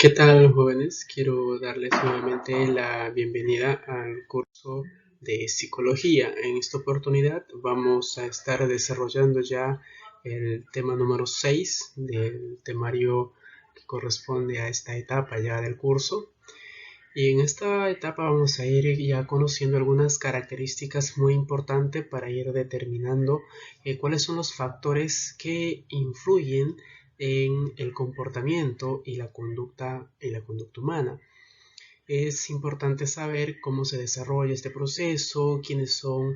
¿Qué tal, jóvenes? Quiero darles nuevamente la bienvenida al curso de psicología. En esta oportunidad vamos a estar desarrollando ya el tema número 6 del temario que corresponde a esta etapa ya del curso. Y en esta etapa vamos a ir ya conociendo algunas características muy importantes para ir determinando cuáles son los factores que influyen en el comportamiento y la conducta humana. Es importante saber cómo se desarrolla este proceso, quiénes son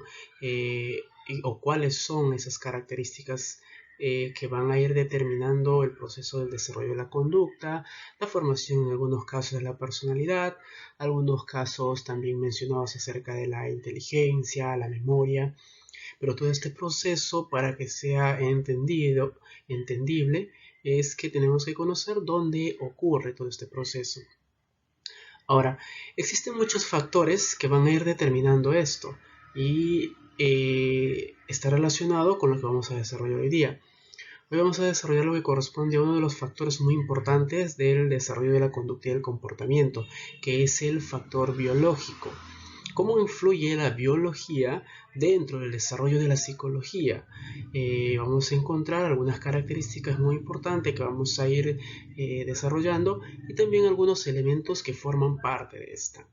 o cuáles son esas características que van a ir determinando el proceso del desarrollo de la conducta, la formación en algunos casos de la personalidad, algunos casos también mencionados acerca de la inteligencia, la memoria, pero todo este proceso para que sea entendible, es que tenemos que conocer dónde ocurre todo este proceso. Ahora, existen muchos factores que van a ir determinando esto y está relacionado con lo que vamos a desarrollar hoy día. Hoy vamos a desarrollar lo que corresponde a uno de los factores muy importantes del desarrollo de la conducta y del comportamiento, que es el factor biológico. ¿Cómo influye la biología dentro del desarrollo de la psicología? Vamos a encontrar algunas características muy importantes que vamos a ir desarrollando y también algunos elementos que forman parte de esta.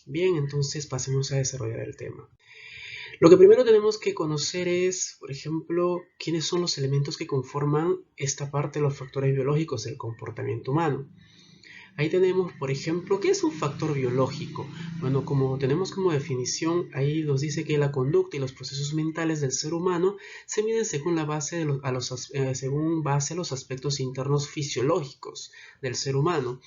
Bien, entonces pasemos a desarrollar el tema. Lo que primero tenemos que conocer es, por ejemplo, quiénes son los elementos que conforman esta parte de los factores biológicos del comportamiento humano. Ahí tenemos, por ejemplo, ¿qué es un factor biológico? Bueno, como tenemos como definición, ahí nos dice que la conducta y los procesos mentales del ser humano se miden según según base a los aspectos internos fisiológicos del ser humano.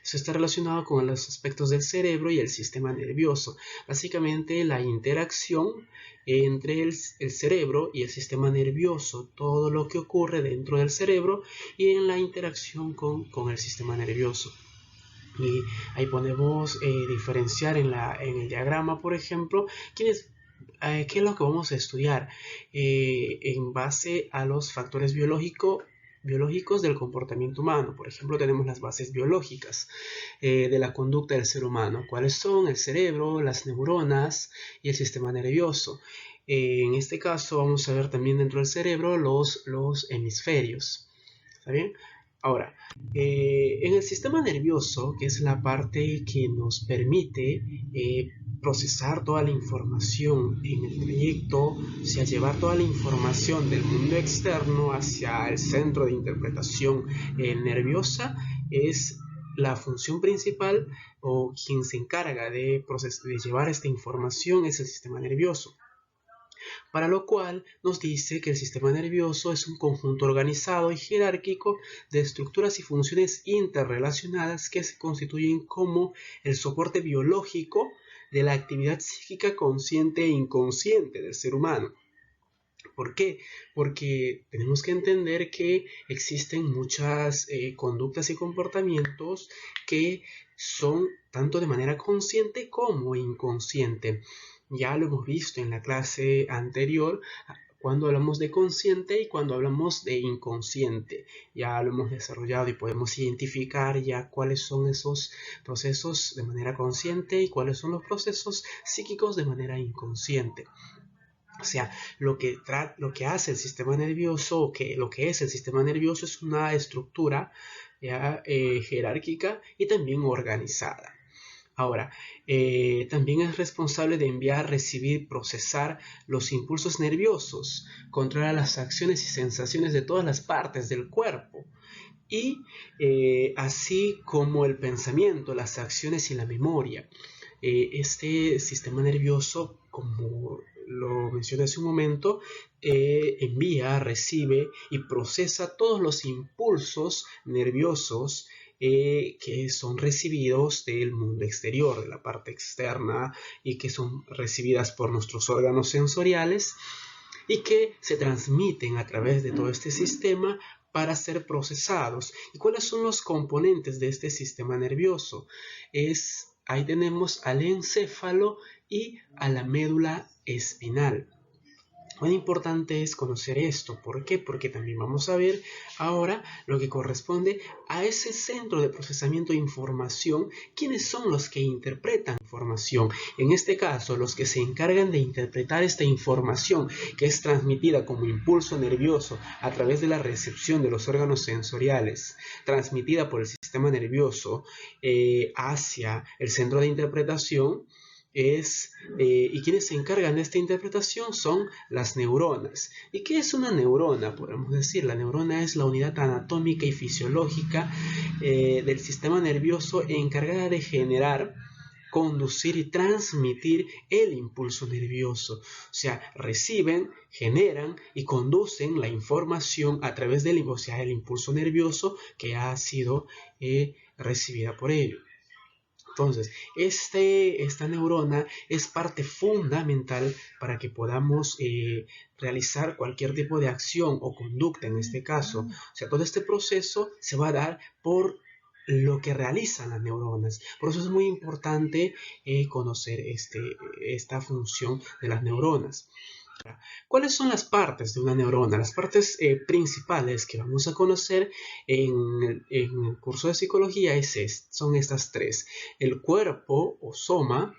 Eso está relacionado con los aspectos del cerebro y el sistema nervioso. Básicamente la interacción entre el cerebro y el sistema nervioso, todo lo que ocurre dentro del cerebro y en la interacción con el sistema nervioso. Y ahí podemos diferenciar en el diagrama, por ejemplo, qué es lo que vamos a estudiar en base a los factores biológicos del comportamiento humano. Por ejemplo, tenemos las bases biológicas de la conducta del ser humano. ¿Cuáles son? El cerebro, las neuronas y el sistema nervioso. En este caso vamos a ver también dentro del cerebro los hemisferios. ¿Está bien? Ahora, en el sistema nervioso, que es la parte que nos permite procesar toda la información en el trayecto, o sea, llevar toda la información del mundo externo hacia el centro de interpretación nerviosa, es la función principal o quien se encarga de llevar esta información es el sistema nervioso. Para lo cual nos dice que el sistema nervioso es un conjunto organizado y jerárquico de estructuras y funciones interrelacionadas que se constituyen como el soporte biológico de la actividad psíquica consciente e inconsciente del ser humano. ¿Por qué? Porque tenemos que entender que existen muchas conductas y comportamientos que son tanto de manera consciente como inconsciente. Ya lo hemos visto en la clase anterior cuando hablamos de consciente y cuando hablamos de inconsciente. Ya lo hemos desarrollado y podemos identificar ya cuáles son esos procesos de manera consciente y cuáles son los procesos psíquicos de manera inconsciente. O sea, lo que hace el sistema nervioso, lo que es el sistema nervioso es una estructura ya, jerárquica y también organizada. Ahora, también es responsable de enviar, recibir, procesar los impulsos nerviosos, controla las acciones y sensaciones de todas las partes del cuerpo y así como el pensamiento, las acciones y la memoria. Este sistema nervioso, como lo mencioné hace un momento, envía, recibe y procesa todos los impulsos nerviosos que son recibidos del mundo exterior, de la parte externa, y que son recibidas por nuestros órganos sensoriales y que se transmiten a través de todo este sistema para ser procesados. ¿Y cuáles son los componentes de este sistema nervioso? Ahí tenemos al encéfalo y a la médula espinal. Muy importante es conocer esto. ¿Por qué? Porque también vamos a ver ahora lo que corresponde a ese centro de procesamiento de información. ¿Quiénes son los que interpretan información? En este caso, los que se encargan de interpretar esta información que es transmitida como impulso nervioso a través de la recepción de los órganos sensoriales, transmitida por el sistema nervioso hacia el centro de interpretación. Y quienes se encargan de esta interpretación son las neuronas. ¿Y qué es una neurona? Podemos decir, la neurona es la unidad anatómica y fisiológica del sistema nervioso encargada de generar, conducir y transmitir el impulso nervioso. O sea, reciben, generan y conducen la información a través del impulso nervioso que ha sido recibida por ello. Entonces, esta neurona es parte fundamental para que podamos realizar cualquier tipo de acción o conducta en este caso. O sea, todo este proceso se va a dar por lo que realizan las neuronas. Por eso es muy importante conocer esta función de las neuronas. ¿Cuáles son las partes de una neurona? Las partes principales que vamos a conocer en el curso de psicología son estas tres. El cuerpo o soma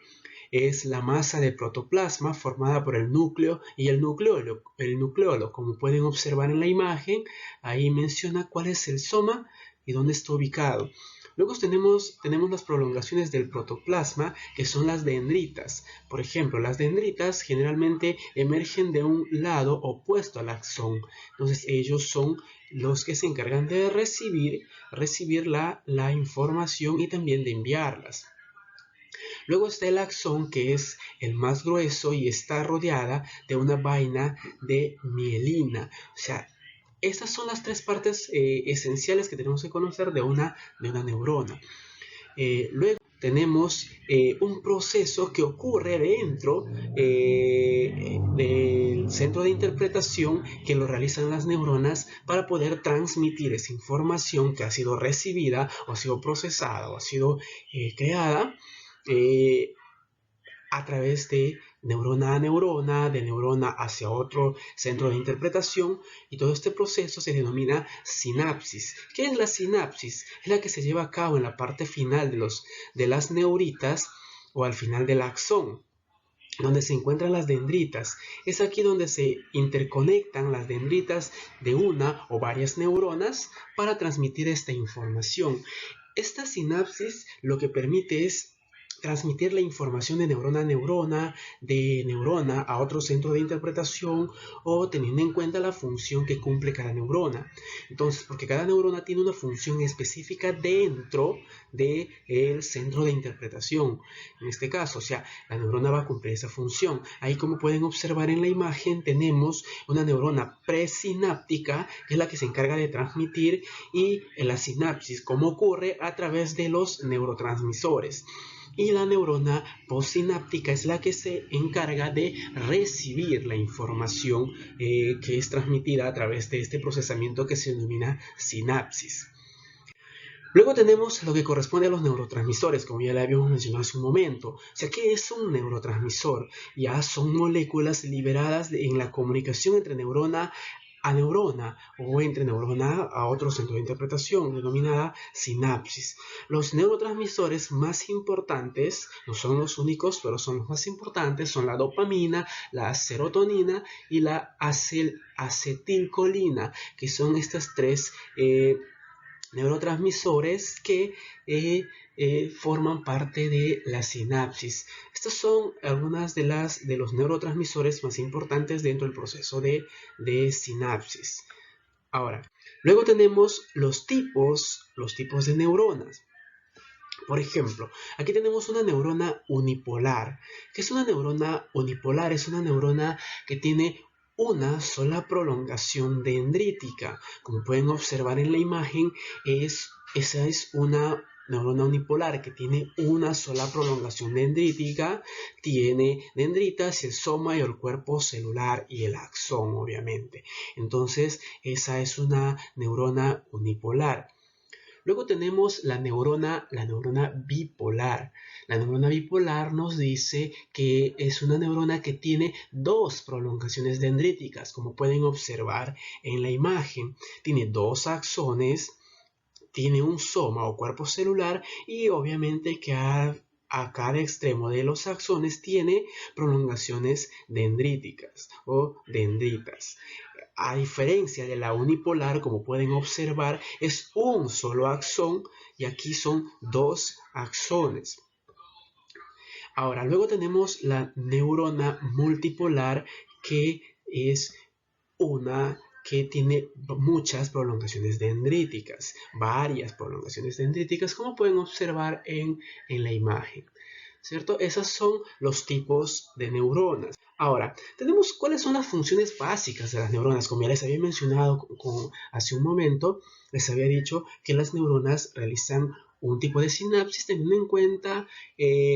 es la masa de protoplasma formada por el núcleo y el nucleolo. Como pueden observar en la imagen, ahí menciona cuál es el soma y dónde está ubicado. Luego tenemos las prolongaciones del protoplasma, que son las dendritas. Por ejemplo, las dendritas generalmente emergen de un lado opuesto al axón. Entonces, ellos son los que se encargan de recibir la información y también de enviarlas. Luego está el axón, que es el más grueso y está rodeada de una vaina de mielina. O sea, estas son las tres partes esenciales que tenemos que conocer de una neurona. Luego tenemos un proceso que ocurre dentro del centro de interpretación que lo realizan las neuronas para poder transmitir esa información que ha sido recibida o ha sido procesada o ha sido creada a través de neurona a neurona, de neurona hacia otro centro de interpretación, y todo este proceso se denomina sinapsis. ¿Qué es la sinapsis? Es la que se lleva a cabo en la parte final de las neuritas o al final del axón, donde se encuentran las dendritas. Es aquí donde se interconectan las dendritas de una o varias neuronas para transmitir esta información. Esta sinapsis lo que permite es transmitir la información de neurona a neurona, de neurona a otro centro de interpretación, o teniendo en cuenta la función que cumple cada neurona. Entonces, porque cada neurona tiene una función específica dentro del centro de interpretación. En este caso, o sea, la neurona va a cumplir esa función. Ahí, como pueden observar en la imagen, tenemos una neurona presináptica, que es la que se encarga de transmitir, y en la sinapsis, como ocurre a través de los neurotransmisores. Y la neurona postsináptica es la que se encarga de recibir la información que es transmitida a través de este procesamiento que se denomina sinapsis. Luego tenemos lo que corresponde a los neurotransmisores, como ya le habíamos mencionado hace un momento. O sea, ¿qué es un neurotransmisor? Ya son moléculas liberadas en la comunicación entre neurona a neurona o entre neurona a otro centro de interpretación, denominada sinapsis. Los neurotransmisores más importantes, no son los únicos, pero son los más importantes, son la dopamina, la serotonina y la acetilcolina, que son estas tres neurotransmisores que forman parte de la sinapsis. Estas son algunas de los neurotransmisores más importantes dentro del proceso de sinapsis. Ahora, luego tenemos los tipos de neuronas. Por ejemplo, aquí tenemos una neurona unipolar. ¿Qué es una neurona unipolar? Es una neurona que tiene una sola prolongación dendrítica. Como pueden observar en la imagen, esa es una neurona unipolar que tiene una sola prolongación dendrítica, tiene dendritas, el soma y el cuerpo celular y el axón, obviamente. Entonces, esa es una neurona unipolar. Luego tenemos la neurona bipolar. La neurona bipolar nos dice que es una neurona que tiene dos prolongaciones dendríticas, como pueden observar en la imagen. Tiene dos axones, tiene un soma o cuerpo celular y obviamente que a cada extremo de los axones tiene prolongaciones dendríticas o dendritas. A diferencia de la unipolar, como pueden observar, es un solo axón y aquí son dos axones. Ahora, luego tenemos la neurona multipolar, que es una que tiene muchas prolongaciones dendríticas, varias prolongaciones dendríticas, como pueden observar en la imagen, ¿cierto? Esos son los tipos de neuronas. Ahora, tenemos cuáles son las funciones básicas de las neuronas. Como ya les había mencionado hace un momento, les había dicho que las neuronas realizan un tipo de sinapsis teniendo en cuenta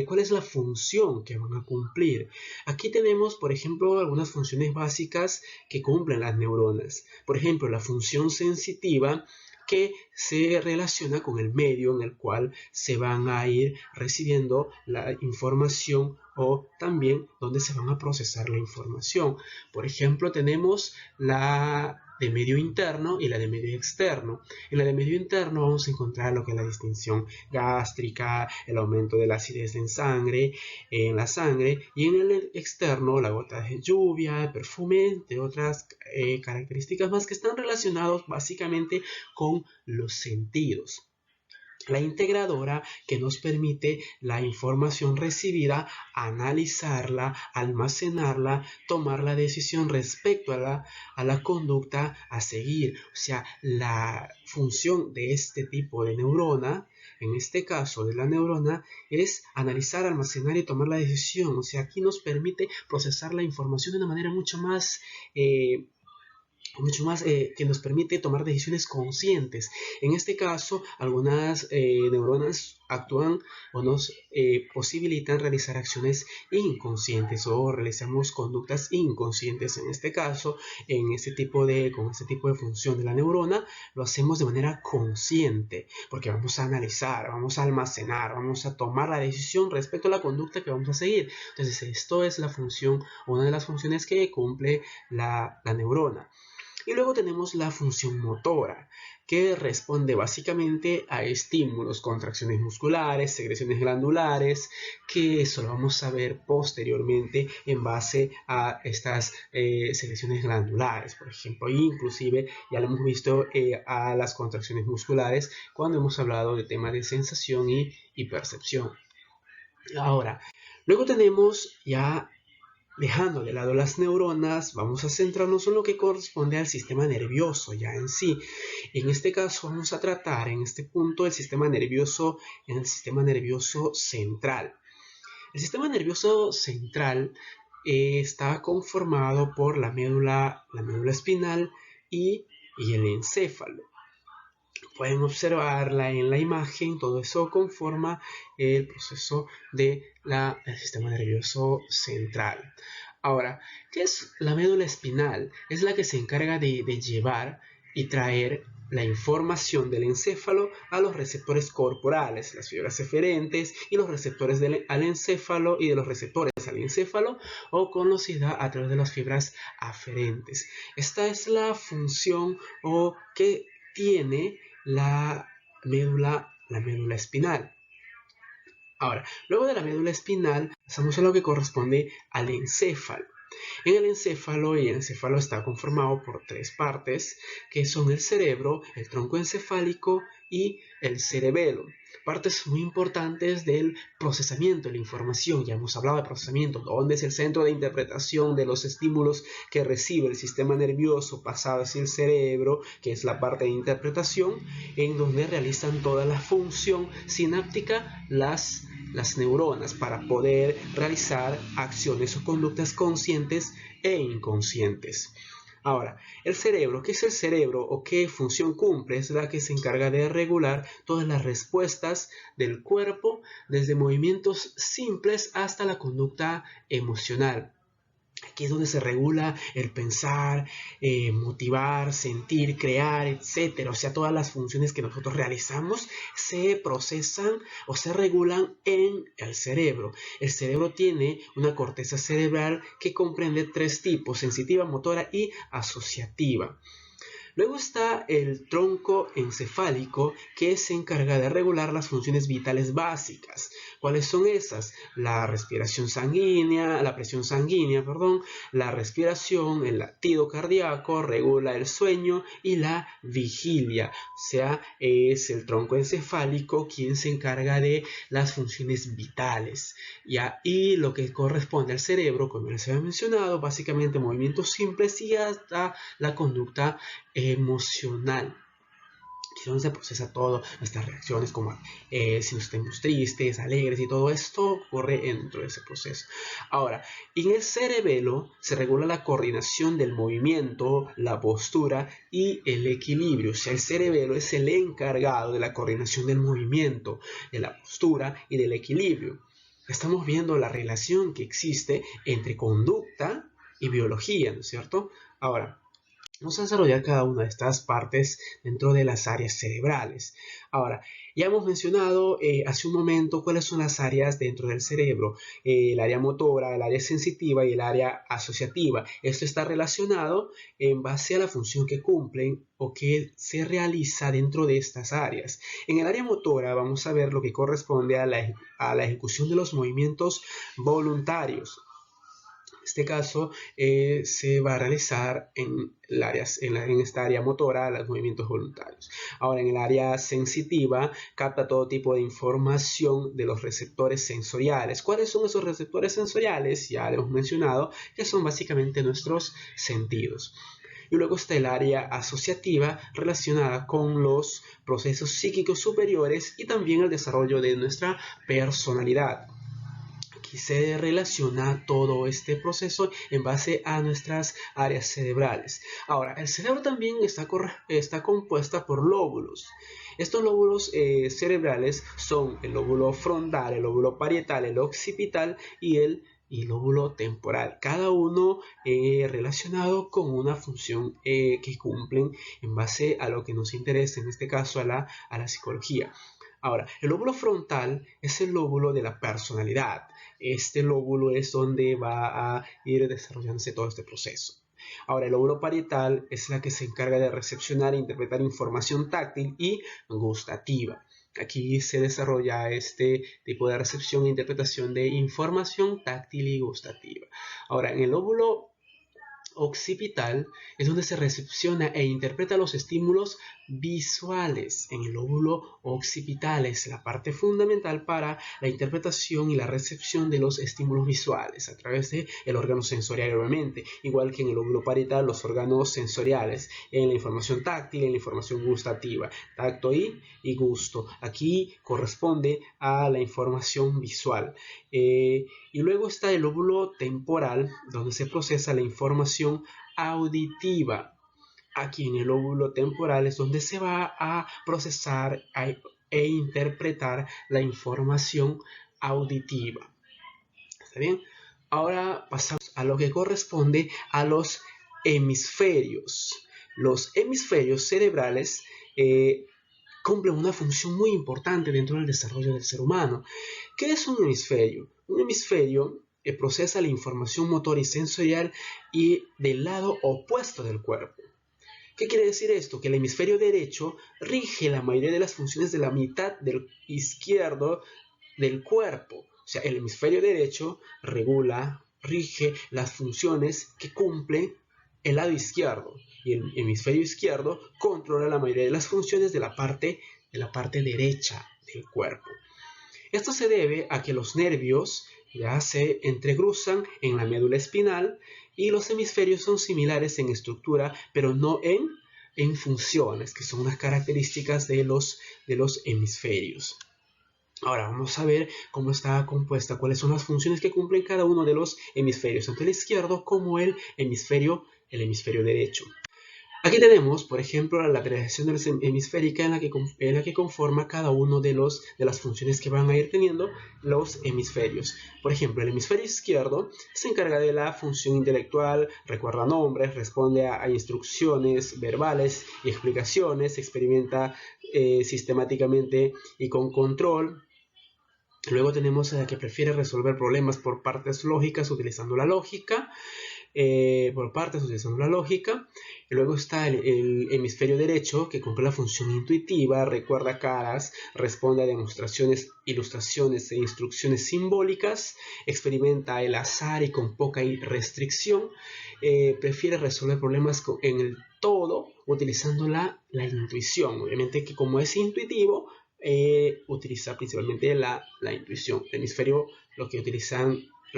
cuál es la función que van a cumplir. Aquí tenemos, por ejemplo, algunas funciones básicas que cumplen las neuronas. Por ejemplo, la función sensitiva, que se relaciona con el medio en el cual se van a ir recibiendo la información o también donde se van a procesar la información. Por ejemplo, tenemos la de medio interno y la de medio externo. En la de medio interno vamos a encontrar lo que es la distinción gástrica, el aumento de la acidez en la sangre, y en el externo la gota de lluvia, el perfume, entre otras características más que están relacionados básicamente con los sentidos. La integradora, que nos permite la información recibida, analizarla, almacenarla, tomar la decisión respecto a la conducta a seguir. O sea, la función de este tipo de neurona, en este caso de la neurona, es analizar, almacenar y tomar la decisión. O sea, aquí nos permite procesar la información de una manera mucho más que nos permite tomar decisiones conscientes. En este caso, algunas neuronas actúan o nos posibilitan realizar acciones inconscientes o realizamos conductas inconscientes. En este caso, con este tipo de función de la neurona, lo hacemos de manera consciente, porque vamos a analizar, vamos a almacenar, vamos a tomar la decisión respecto a la conducta que vamos a seguir. Entonces, esto es la función, una de las funciones que cumple la neurona. Y luego tenemos la función motora, que responde básicamente a estímulos, contracciones musculares, secreciones glandulares, que eso lo vamos a ver posteriormente en base a estas secreciones glandulares, por ejemplo. Inclusive ya lo hemos visto a las contracciones musculares cuando hemos hablado de temas de sensación y percepción. Ahora, luego tenemos ya, dejando de lado las neuronas, vamos a centrarnos en lo que corresponde al sistema nervioso ya en sí. En este caso vamos a tratar en este punto el sistema nervioso central. El sistema nervioso central está conformado por la médula espinal y el encéfalo. Pueden observarla en la imagen, todo eso conforma el proceso del sistema nervioso central. Ahora, ¿qué es la médula espinal? Es la que se encarga de llevar y traer la información del encéfalo a los receptores corporales, las fibras eferentes y los receptores al encéfalo y de los receptores al encéfalo, o conocida a través de las fibras aferentes. Esta es la función que tiene la médula espinal. Ahora, luego de la médula espinal, pasamos a lo que corresponde al encéfalo. En el encéfalo está conformado por tres partes, que son el cerebro, el tronco encefálico y el cerebelo. Partes muy importantes del procesamiento de la información. Ya hemos hablado de procesamiento, donde es el centro de interpretación de los estímulos que recibe el sistema nervioso pasado hacia el cerebro, que es la parte de interpretación, en donde realizan toda la función sináptica las neuronas para poder realizar acciones o conductas conscientes e inconscientes. Ahora, el cerebro, ¿qué es el cerebro o qué función cumple? Es la que se encarga de regular todas las respuestas del cuerpo, desde movimientos simples hasta la conducta emocional. Aquí es donde se regula el pensar, motivar, sentir, crear, etcétera. O sea, todas las funciones que nosotros realizamos se procesan o se regulan en el cerebro. El cerebro tiene una corteza cerebral que comprende 3 tipos: sensitiva, motora y asociativa. Luego está el tronco encefálico, que se encarga de regular las funciones vitales básicas. ¿Cuáles son esas? La respiración sanguínea, la presión sanguínea, perdón, la respiración, el latido cardíaco, regula el sueño y la vigilia. O sea, es el tronco encefálico quien se encarga de las funciones vitales. Y lo que corresponde al cerebro, como les había mencionado, básicamente movimientos simples y hasta la conducta emocional, que donde se procesa todo, nuestras reacciones, como si nos estemos tristes, alegres, y todo esto ocurre dentro de ese proceso. Ahora, en el cerebelo se regula la coordinación del movimiento, la postura y el equilibrio. O sea, el cerebelo es el encargado de la coordinación del movimiento, de la postura y del equilibrio. Estamos viendo la relación que existe entre conducta y biología, ¿no es cierto? Ahora, vamos a desarrollar cada una de estas partes dentro de las áreas cerebrales. Ahora, ya hemos mencionado hace un momento cuáles son las áreas dentro del cerebro: el área motora, el área sensitiva y el área asociativa. Esto está relacionado en base a la función que cumplen o que se realiza dentro de estas áreas. En el área motora vamos a ver lo que corresponde a la ejecución de los movimientos voluntarios. En este caso se va a realizar en esta área motora los movimientos voluntarios. Ahora, en el área sensitiva capta todo tipo de información de los receptores sensoriales. ¿Cuáles son esos receptores sensoriales? Ya lo hemos mencionado, que son básicamente nuestros sentidos. Y luego está el área asociativa, relacionada con los procesos psíquicos superiores y también el desarrollo de nuestra personalidad. Aquí se relaciona todo este proceso en base a nuestras áreas cerebrales. Ahora, el cerebro también está compuesta por lóbulos. Estos lóbulos cerebrales son el lóbulo frontal, el lóbulo parietal, el occipital y el lóbulo temporal. Cada uno relacionado con una función que cumplen en base a lo que nos interesa, en este caso a la psicología. Ahora, el lóbulo frontal es el lóbulo de la personalidad. Este lóbulo es donde va a ir desarrollándose todo este proceso. Ahora, el lóbulo parietal es la que se encarga de recepcionar e interpretar información táctil y gustativa. Aquí se desarrolla este tipo de recepción e interpretación de información táctil y gustativa. Ahora, en el lóbulo occipital es donde se recepciona e interpreta los estímulos visuales. En el lóbulo occipital es la parte fundamental para la interpretación y la recepción de los estímulos visuales a través del órgano sensorial, obviamente, igual que en el lóbulo parietal los órganos sensoriales, en la información táctil, en la información gustativa, tacto y gusto. Aquí corresponde a la información visual. Y luego está el lóbulo temporal, donde se procesa la información auditiva. Aquí en el lóbulo temporal es donde se va a procesar e interpretar la información auditiva. ¿Está bien? Ahora pasamos a lo que corresponde a los hemisferios. Los hemisferios cerebrales cumplen una función muy importante dentro del desarrollo del ser humano. ¿Qué es un hemisferio? Un hemisferio procesa la información motora y sensorial y del lado opuesto del cuerpo. ¿Qué quiere decir esto? Que el hemisferio derecho rige la mayoría de las funciones de la mitad del izquierdo del cuerpo. O sea, el hemisferio derecho rige las funciones que cumple el lado izquierdo, y el hemisferio izquierdo controla la mayoría de las funciones de la parte derecha del cuerpo. Esto se debe a que los nervios ya se entrecruzan en la médula espinal y los hemisferios son similares en estructura, pero no en funciones, que son unas características de los hemisferios. Ahora vamos a ver cómo está compuesta, cuáles son las funciones que cumplen cada uno de los hemisferios, tanto el izquierdo como el hemisferio derecho. Aquí tenemos, por ejemplo, la lateralización hemisférica en la que conforma cada uno de las funciones que van a ir teniendo los hemisferios. Por ejemplo, el hemisferio izquierdo se encarga de la función intelectual, recuerda nombres, responde a instrucciones verbales y explicaciones, experimenta sistemáticamente y con control. Luego tenemos a la que prefiere resolver problemas por partes lógicas utilizando la lógica. Por partes utilizando la lógica. Y luego está el hemisferio derecho, que cumple la función intuitiva, recuerda caras, responde a demostraciones, ilustraciones e instrucciones simbólicas, experimenta el azar y con poca restricción, prefiere resolver problemas en el todo utilizando la intuición. Obviamente que como es intuitivo, utiliza principalmente la intuición. El hemisferio, lo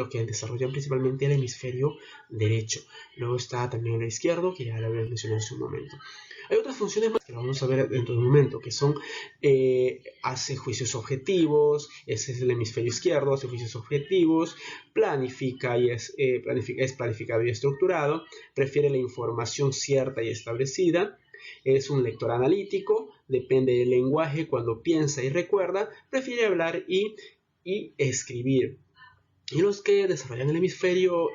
que desarrollan principalmente el hemisferio derecho. Luego está también el izquierdo, que ya lo había mencionado hace un momento. Hay otras funciones más que vamos a ver dentro de un momento, que son, hace juicios objetivos, ese es el hemisferio izquierdo, hace juicios objetivos, planifica y es planificado y estructurado, prefiere la información cierta y establecida, es un lector analítico, depende del lenguaje cuando piensa y recuerda, prefiere hablar y escribir. Y los que desarrollan el hemisferio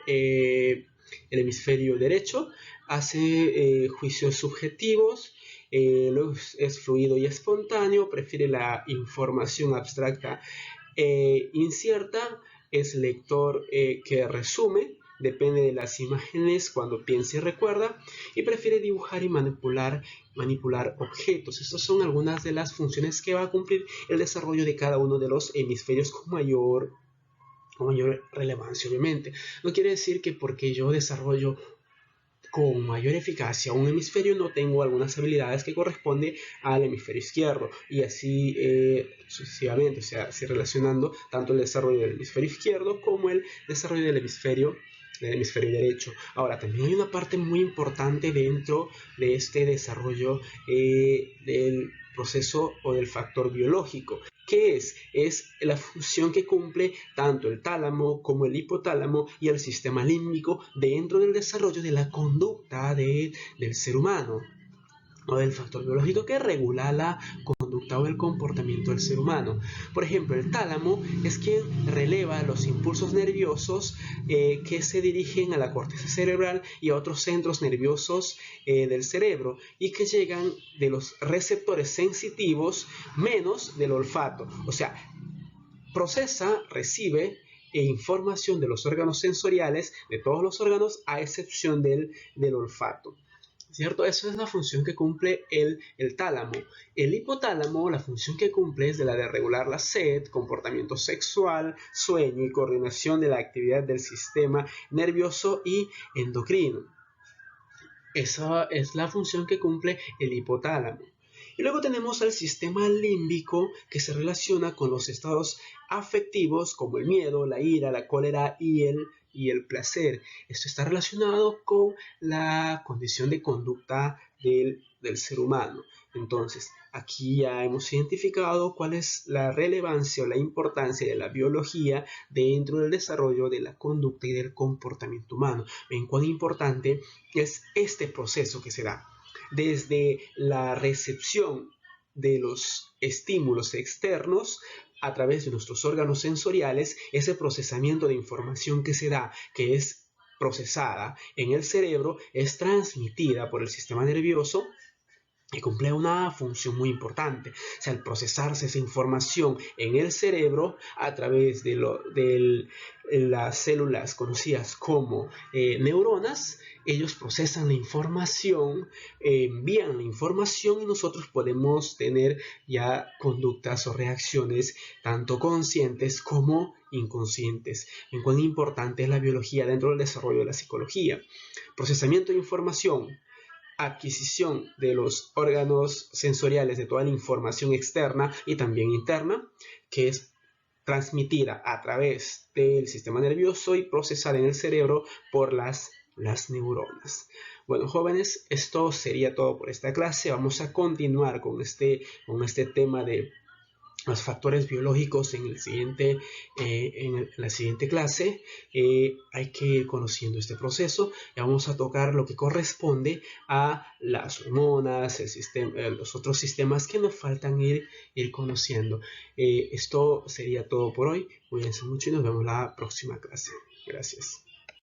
derecho hace juicios subjetivos, luego es fluido y espontáneo, prefiere la información abstracta e incierta, es lector que resume, depende de las imágenes cuando piensa y recuerda, y prefiere dibujar y manipular objetos. Estas son algunas de las funciones que va a cumplir el desarrollo de cada uno de los hemisferios con mayor relevancia, obviamente. No quiere decir que porque yo desarrollo con mayor eficacia un hemisferio no tengo algunas habilidades que corresponden al hemisferio izquierdo, y así sucesivamente, o sea, así relacionando tanto el desarrollo del hemisferio izquierdo como el desarrollo del hemisferio derecho. Ahora, también hay una parte muy importante dentro de este desarrollo del proceso o del factor biológico. ¿Qué es? Es la función que cumple tanto el tálamo como el hipotálamo y el sistema límbico dentro del desarrollo de la conducta del ser humano, o del factor biológico que regula la conducta o el comportamiento del ser humano. Por ejemplo, el tálamo es quien releva los impulsos nerviosos que se dirigen a la corteza cerebral y a otros centros nerviosos del cerebro, y que llegan de los receptores sensitivos menos del olfato. O sea, recibe información de los órganos sensoriales, de todos los órganos, a excepción del olfato. ¿Cierto? Esa es la función que cumple el tálamo. El hipotálamo, la función que cumple es la de regular la sed, comportamiento sexual, sueño y coordinación de la actividad del sistema nervioso y endocrino. Esa es la función que cumple el hipotálamo. Y luego tenemos al sistema límbico, que se relaciona con los estados afectivos como el miedo, la ira, la cólera y el placer. Esto está relacionado con la condición de conducta del ser humano. Entonces, aquí ya hemos identificado cuál es la relevancia o la importancia de la biología dentro del desarrollo de la conducta y del comportamiento humano. Ven cuán importante es este proceso que se da desde la recepción de los estímulos externos a través de nuestros órganos sensoriales, ese procesamiento de información que se da, que es procesada en el cerebro, es transmitida por el sistema nervioso y cumple una función muy importante. O sea, al procesarse esa información en el cerebro a través de las células conocidas como neuronas, ellos procesan la información, envían la información, y nosotros podemos tener ya conductas o reacciones tanto conscientes como inconscientes. En cuán importante es la biología dentro del desarrollo de la psicología. Procesamiento de información, adquisición de los órganos sensoriales de toda la información externa y también interna, que es transmitida a través del sistema nervioso y procesada en el cerebro por las neuronas. Bueno, jóvenes, esto sería todo por esta clase. Vamos a continuar con este tema de los factores biológicos en la siguiente clase. Hay que ir conociendo este proceso. Ya vamos a tocar lo que corresponde a las hormonas, los otros sistemas que nos faltan ir conociendo. Esto sería todo por hoy. Cuídense mucho y nos vemos la próxima clase. Gracias.